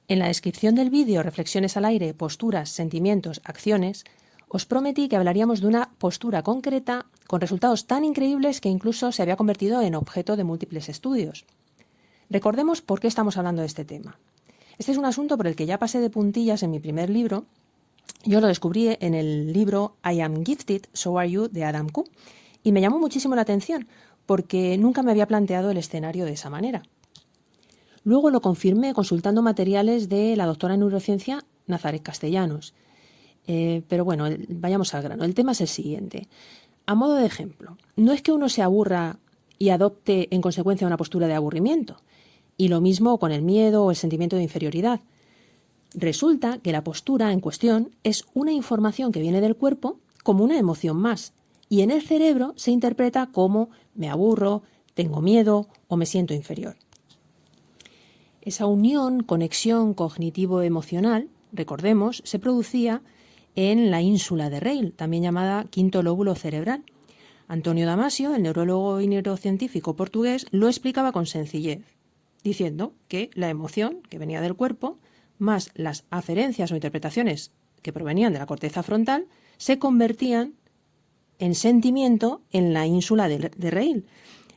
En la descripción del vídeo Reflexiones al aire, posturas, sentimientos, acciones, os prometí que hablaríamos de una postura concreta con resultados tan increíbles que incluso se había convertido en objeto de múltiples estudios. Recordemos por qué estamos hablando de este tema. Este es un asunto por el que ya pasé de puntillas en mi primer libro. Yo lo descubrí en el libro I Am Gifted, So Are You de Adam Q. Y me llamó muchísimo la atención porque nunca me había planteado el escenario de esa manera. Luego lo confirmé consultando materiales de la doctora en neurociencia Nazaret Castellanos. Pero bueno, vayamos al grano. El tema es el siguiente. A modo de ejemplo, no es que uno se aburra y adopte en consecuencia una postura de aburrimiento. Y lo mismo con el miedo o el sentimiento de inferioridad. Resulta que la postura en cuestión es una información que viene del cuerpo como una emoción más. Y en el cerebro se interpreta como me aburro, tengo miedo o me siento inferior. Esa unión, conexión cognitivo-emocional, recordemos, se producía en la ínsula de Reil, también llamada quinto lóbulo cerebral. Antonio Damasio, el neurólogo y neurocientífico portugués, lo explicaba con sencillez, diciendo que la emoción que venía del cuerpo, más las aferencias o interpretaciones que provenían de la corteza frontal, se convertían en sentimiento en la ínsula de Reil,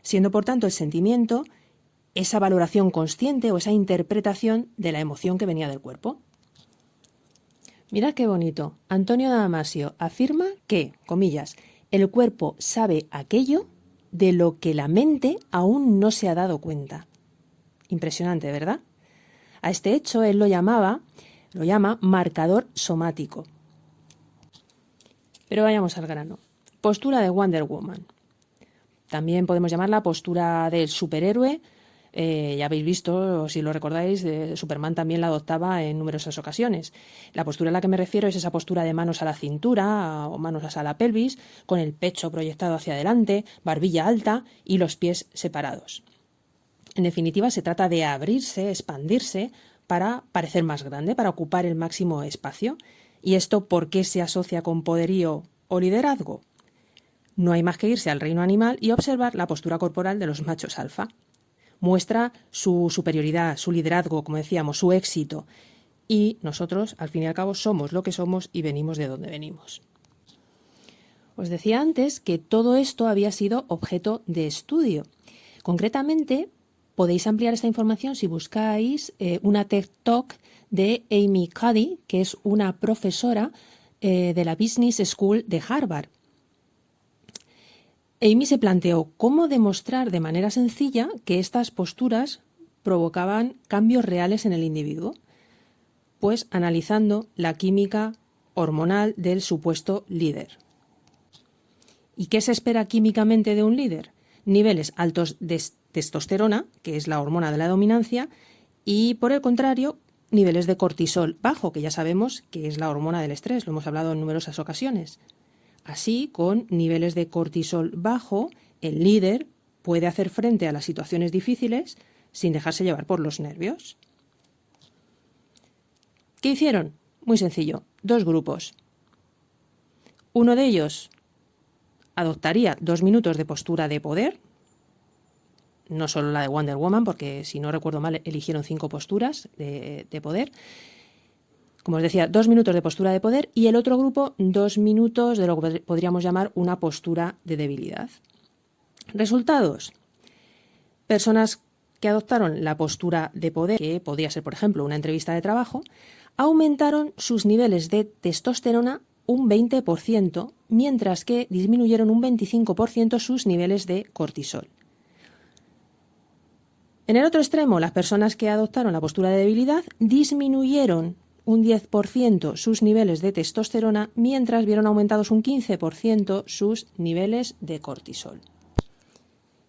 siendo por tanto el sentimiento esa valoración consciente o esa interpretación de la emoción que venía del cuerpo. Mirad qué bonito. Antonio Damasio afirma que, comillas, el cuerpo sabe aquello de lo que la mente aún no se ha dado cuenta. Impresionante, ¿verdad? A este hecho él lo llama marcador somático. Pero vayamos al grano. Postura de Wonder Woman. También podemos llamarla postura del superhéroe. Ya habéis visto, si lo recordáis, Superman también la adoptaba en numerosas ocasiones. La postura a la que me refiero es esa postura de manos a la cintura o manos a la pelvis, con el pecho proyectado hacia adelante, barbilla alta y los pies separados. En definitiva, se trata de abrirse, expandirse, para parecer más grande, para ocupar el máximo espacio. ¿Y esto por qué se asocia con poderío o liderazgo? No hay más que irse al reino animal y observar la postura corporal de los machos alfa. Muestra su superioridad, su liderazgo, como decíamos, su éxito. Y nosotros, al fin y al cabo, somos lo que somos y venimos de donde venimos. Os decía antes que todo esto había sido objeto de estudio. Concretamente, podéis ampliar esta información si buscáis una TED Talk de Amy Cuddy, que es una profesora de la Business School de Harvard. Amy se planteó cómo demostrar de manera sencilla que estas posturas provocaban cambios reales en el individuo, pues analizando la química hormonal del supuesto líder. ¿Y qué se espera químicamente de un líder? Niveles altos de testosterona, que es la hormona de la dominancia, y por el contrario, niveles de cortisol bajo, que ya sabemos que es la hormona del estrés, lo hemos hablado en numerosas ocasiones. Así, con niveles de cortisol bajo, el líder puede hacer frente a las situaciones difíciles sin dejarse llevar por los nervios. ¿Qué hicieron? Muy sencillo, 2 grupos. Uno de ellos adoptaría 2 minutos de postura de poder, no solo la de Wonder Woman, porque si no recuerdo mal eligieron 5 posturas de poder. Como os decía, 2 minutos de postura de poder y el otro grupo 2 minutos de lo que podríamos llamar una postura de debilidad. Resultados. Personas que adoptaron la postura de poder, que podría ser, por ejemplo, una entrevista de trabajo, aumentaron sus niveles de testosterona un 20%, mientras que disminuyeron un 25% sus niveles de cortisol. En el otro extremo, las personas que adoptaron la postura de debilidad disminuyeron un 10% sus niveles de testosterona, mientras vieron aumentados un 15% sus niveles de cortisol.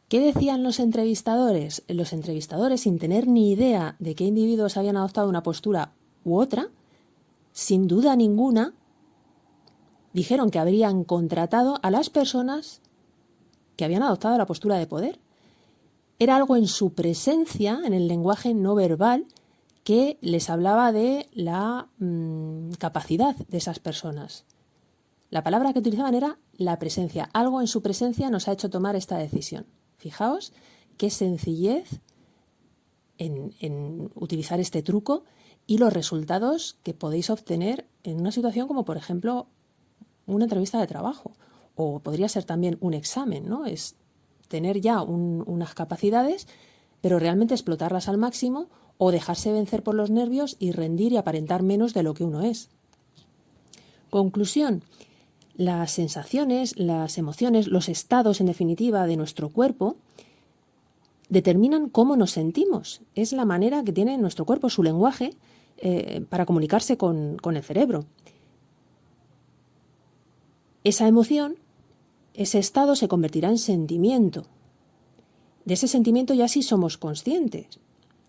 ¿Qué decían los entrevistadores? Los entrevistadores, sin tener ni idea de qué individuos habían adoptado una postura u otra, sin duda ninguna, dijeron que habrían contratado a las personas que habían adoptado la postura de poder. Era algo en su presencia, en el lenguaje no verbal, que les hablaba de la capacidad de esas personas. La palabra que utilizaban era la presencia. Algo en su presencia nos ha hecho tomar esta decisión. Fijaos qué sencillez en utilizar este truco y los resultados que podéis obtener en una situación como, por ejemplo, una entrevista de trabajo, o podría ser también un examen, ¿no? Es tener ya unas capacidades, pero realmente explotarlas al máximo, o dejarse vencer por los nervios y rendir y aparentar menos de lo que uno es. Conclusión: las sensaciones, las emociones, los estados, en definitiva, de nuestro cuerpo determinan cómo nos sentimos. Es la manera que tiene nuestro cuerpo, su lenguaje, para comunicarse con el cerebro. Esa emoción, ese estado se convertirá en sentimiento. De ese sentimiento ya sí somos conscientes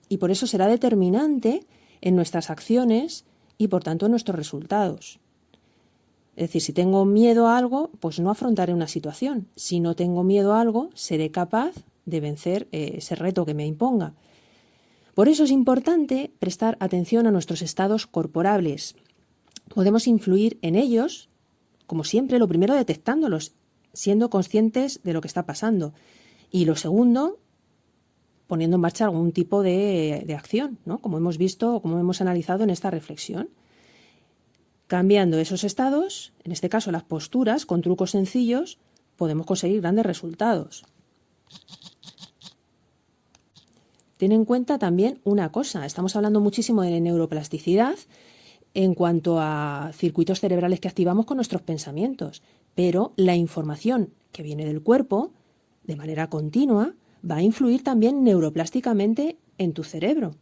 y por eso será determinante en nuestras acciones y por tanto en nuestros resultados. Es decir, si tengo miedo a algo, pues no afrontaré una situación. Si no tengo miedo a algo, seré capaz de vencer ese reto que me imponga. Por eso es importante prestar atención a nuestros estados corporales. Podemos influir en ellos, como siempre, lo primero detectándolos, siendo conscientes de lo que está pasando. Y lo segundo, poniendo en marcha algún tipo de acción, ¿no? Como hemos visto o como hemos analizado en esta reflexión. Cambiando esos estados, en este caso las posturas, con trucos sencillos, podemos conseguir grandes resultados. Ten en cuenta también una cosa, estamos hablando muchísimo de neuroplasticidad en cuanto a circuitos cerebrales que activamos con nuestros pensamientos, pero la información que viene del cuerpo, de manera continua, va a influir también neuroplásticamente en tu cerebro.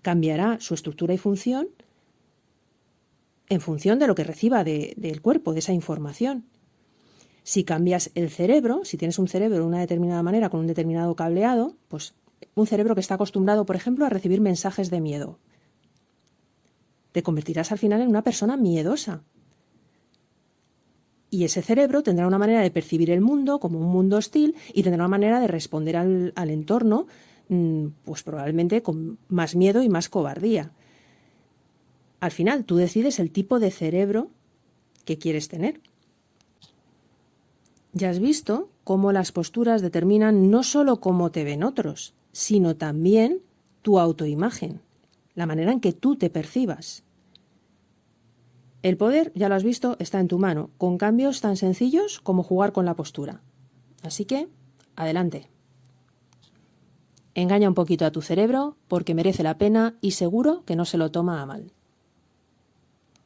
Cambiará su estructura y función en función de lo que reciba del cuerpo, de esa información. Si cambias el cerebro, si tienes un cerebro de una determinada manera, con un determinado cableado, pues un cerebro que está acostumbrado, por ejemplo, a recibir mensajes de miedo, te convertirás al final en una persona miedosa. Y ese cerebro tendrá una manera de percibir el mundo como un mundo hostil y tendrá una manera de responder al entorno, pues probablemente con más miedo y más cobardía. Al final, tú decides el tipo de cerebro que quieres tener. Ya has visto cómo las posturas determinan no solo cómo te ven otros, sino también tu autoimagen, la manera en que tú te percibas. El poder, ya lo has visto, está en tu mano, con cambios tan sencillos como jugar con la postura. Así que, adelante. Engaña un poquito a tu cerebro porque merece la pena y seguro que no se lo toma a mal.